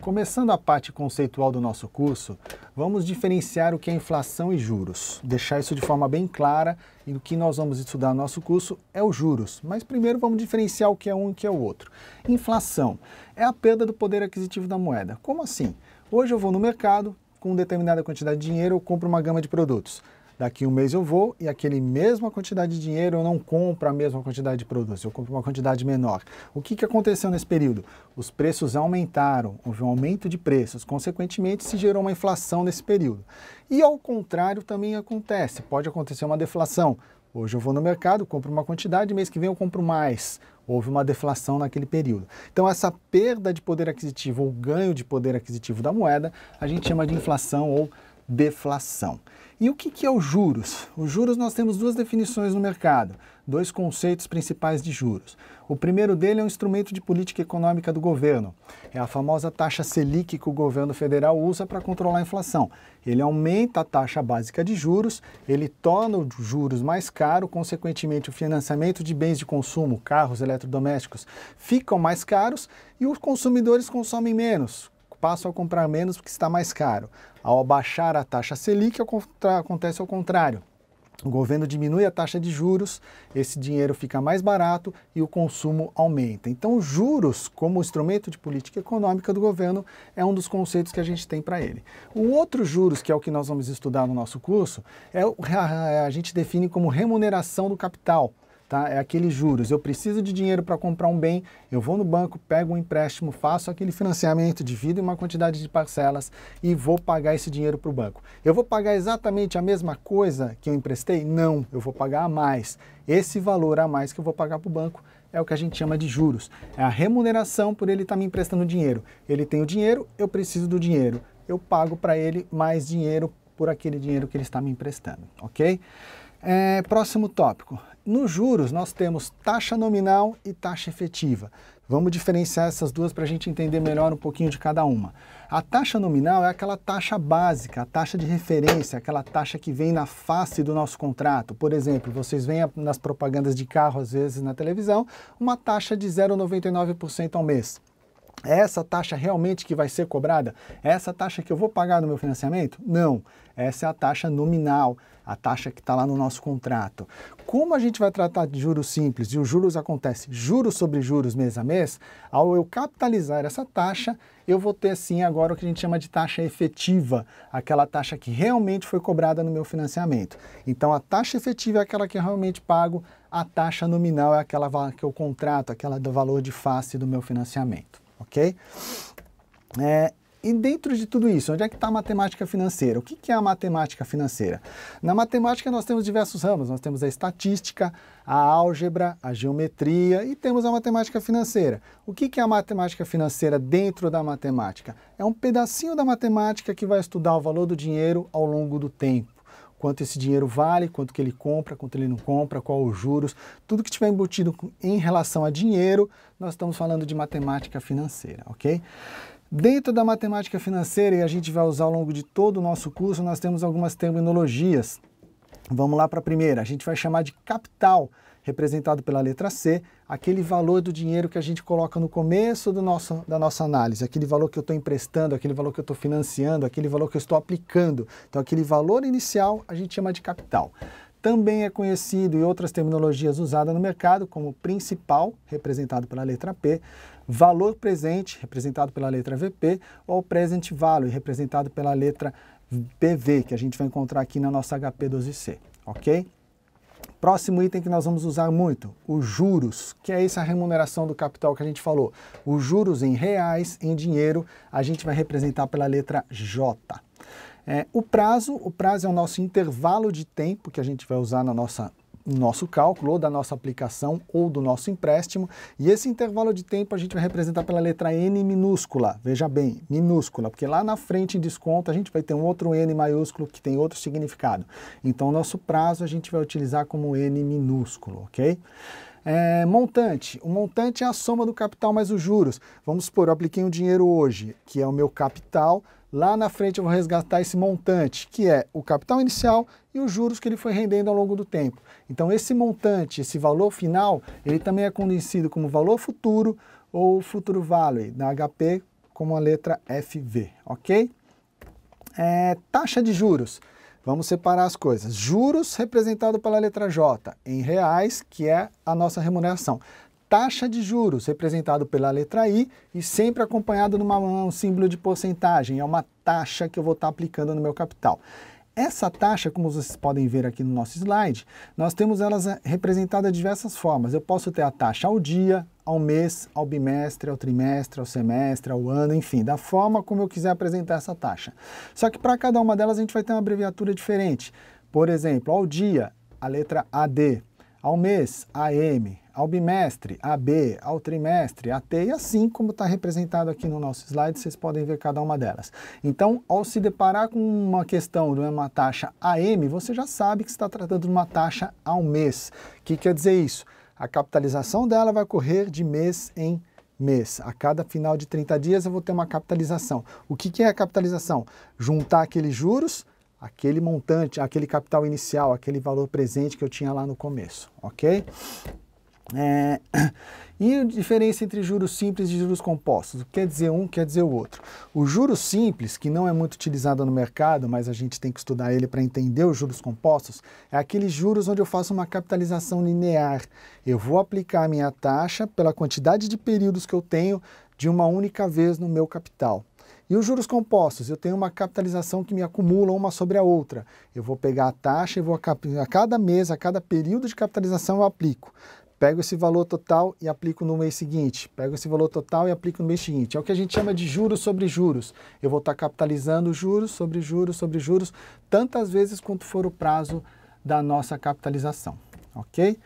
Começando a parte conceitual do nosso curso, vamos diferenciar o que é inflação e juros. Deixar isso de forma bem clara, e o que nós vamos estudar no nosso curso é os juros. Mas primeiro vamos diferenciar o que é um e o que é o outro. Inflação é a perda do poder aquisitivo da moeda. Como assim? Hoje eu vou no mercado, com determinada quantidade de dinheiro eu compro uma gama de produtos. Daqui um mês eu vou e aquele mesma quantidade de dinheiro eu não compro a mesma quantidade de produtos, eu compro uma quantidade menor. O que aconteceu nesse período? Os preços aumentaram, houve um aumento de preços, consequentemente se gerou uma inflação nesse período. E ao contrário também acontece, pode acontecer uma deflação. Hoje eu vou no mercado, compro uma quantidade, mês que vem eu compro mais. Houve uma deflação naquele período. Então essa perda de poder aquisitivo ou ganho de poder aquisitivo da moeda, a gente chama de inflação ou deflação. E o que é os juros? Os juros nós temos duas definições no mercado, dois conceitos principais de juros. O primeiro dele é um instrumento de política econômica do governo. É a famosa taxa Selic que o governo federal usa para controlar a inflação. Ele aumenta a taxa básica de juros, ele torna os juros mais caro, consequentemente o financiamento de bens de consumo, carros, eletrodomésticos, ficam mais caros e os consumidores consomem menos. Passam a comprar menos porque está mais caro. Ao abaixar a taxa Selic, acontece ao contrário. O governo diminui a taxa de juros, esse dinheiro fica mais barato e o consumo aumenta. Então, os juros, como instrumento de política econômica do governo, é um dos conceitos que a gente tem para ele. O outro juros, que é o que nós vamos estudar no nosso curso, a gente define como remuneração do capital. Tá? É aqueles juros. Eu preciso de dinheiro para comprar um bem, eu vou no banco, pego um empréstimo, faço aquele financiamento, divido em uma quantidade de parcelas e vou pagar esse dinheiro para o banco. Eu vou pagar exatamente a mesma coisa que eu emprestei? Não, eu vou pagar a mais. Esse valor a mais que eu vou pagar para o banco é o que a gente chama de juros. É a remuneração por ele estar me emprestando dinheiro. Ele tem o dinheiro, eu preciso do dinheiro. Eu pago para ele mais dinheiro por aquele dinheiro que ele está me emprestando, ok? Próximo tópico. Nos juros, nós temos taxa nominal e taxa efetiva. Vamos diferenciar essas duas para a gente entender melhor um pouquinho de cada uma. A taxa nominal é aquela taxa básica, a taxa de referência, aquela taxa que vem na face do nosso contrato. Por exemplo, vocês veem nas propagandas de carro, às vezes na televisão, uma taxa de 0,99% ao mês. É essa taxa realmente que vai ser cobrada? É essa taxa que eu vou pagar no meu financiamento? Não, essa é a taxa nominal, a taxa que está lá no nosso contrato. Como a gente vai tratar de juros simples e os juros acontecem juros sobre juros mês a mês, ao eu capitalizar essa taxa, eu vou ter sim agora o que a gente chama de taxa efetiva, aquela taxa que realmente foi cobrada no meu financiamento. Então a taxa efetiva é aquela que eu realmente pago, a taxa nominal é aquela que eu contrato, aquela do valor de face do meu financiamento. Ok? E dentro de tudo isso, onde é que está a matemática financeira? O que é a matemática financeira? Na matemática nós temos diversos ramos, nós temos a estatística, a álgebra, a geometria e temos a matemática financeira. O que é a matemática financeira dentro da matemática? É um pedacinho da matemática que vai estudar o valor do dinheiro ao longo do tempo. Quanto esse dinheiro vale, quanto que ele compra, quanto ele não compra, qual os juros, tudo que estiver embutido em relação a dinheiro, nós estamos falando de matemática financeira, ok? Dentro da matemática financeira, e a gente vai usar ao longo de todo o nosso curso, nós temos algumas terminologias. Vamos lá para a primeira, a gente vai chamar de capital, representado pela letra C, aquele valor do dinheiro que a gente coloca no começo da nossa análise, aquele valor que eu estou emprestando, aquele valor que eu estou financiando, aquele valor que eu estou aplicando. Então, aquele valor inicial a gente chama de capital. Também é conhecido em outras terminologias usadas no mercado como principal, representado pela letra P, valor presente, representado pela letra VP, ou present value, representado pela letra PV, que a gente vai encontrar aqui na nossa HP12C, ok? Próximo item que nós vamos usar muito, os juros, que é essa remuneração do capital que a gente falou. Os juros em reais, em dinheiro, a gente vai representar pela letra J. O prazo é o nosso intervalo de tempo que a gente vai usar no nosso cálculo, ou da nossa aplicação, ou do nosso empréstimo. E esse intervalo de tempo a gente vai representar pela letra N minúscula. Veja bem, minúscula, porque lá na frente em desconto a gente vai ter um outro N maiúsculo que tem outro significado. Então, o nosso prazo a gente vai utilizar como N minúsculo, ok? Montante. O montante é a soma do capital mais os juros. Vamos supor, eu apliquei um dinheiro hoje, que é o meu capital. Lá na frente eu vou resgatar esse montante, que é o capital inicial e os juros que ele foi rendendo ao longo do tempo. Então esse montante, esse valor final, ele também é conhecido como valor futuro ou futuro value. Na HP como a letra FV, ok? Taxa de juros. Vamos separar as coisas. Juros representado pela letra J, em reais, que é a nossa remuneração. Taxa de juros, representado pela letra I e sempre acompanhado num símbolo de porcentagem. É uma taxa que eu vou estar aplicando no meu capital. Essa taxa, como vocês podem ver aqui no nosso slide, nós temos elas representadas de diversas formas. Eu posso ter a taxa ao dia, ao mês, ao bimestre, ao trimestre, ao semestre, ao ano, enfim, da forma como eu quiser apresentar essa taxa. Só que para cada uma delas a gente vai ter uma abreviatura diferente. Por exemplo, ao dia, a letra AD, ao mês, AM, ao bimestre, AB, ao trimestre, AT, e assim como está representado aqui no nosso slide, vocês podem ver cada uma delas. Então, ao se deparar com uma questão de uma taxa AM, você já sabe que está tratando de uma taxa ao mês. O que quer dizer isso? A capitalização dela vai ocorrer de mês em mês. A cada final de 30 dias eu vou ter uma capitalização. O que é a capitalização? Juntar aqueles juros, aquele montante, aquele capital inicial, aquele valor presente que eu tinha lá no começo, ok? E a diferença entre juros simples e juros compostos? O que quer dizer um, quer dizer o outro. O juros simples, que não é muito utilizado no mercado, mas a gente tem que estudar ele para entender os juros compostos, é aqueles juros onde eu faço uma capitalização linear. Eu vou aplicar a minha taxa pela quantidade de períodos que eu tenho de uma única vez no meu capital. E os juros compostos? Eu tenho uma capitalização que me acumula uma sobre a outra. Eu vou pegar a taxa e vou a cada mês, a cada período de capitalização eu aplico. Pego esse valor total e aplico no mês seguinte. Pego esse valor total e aplico no mês seguinte. É o que a gente chama de juros sobre juros. Eu vou estar capitalizando juros sobre juros sobre juros tantas vezes quanto for o prazo da nossa capitalização, ok?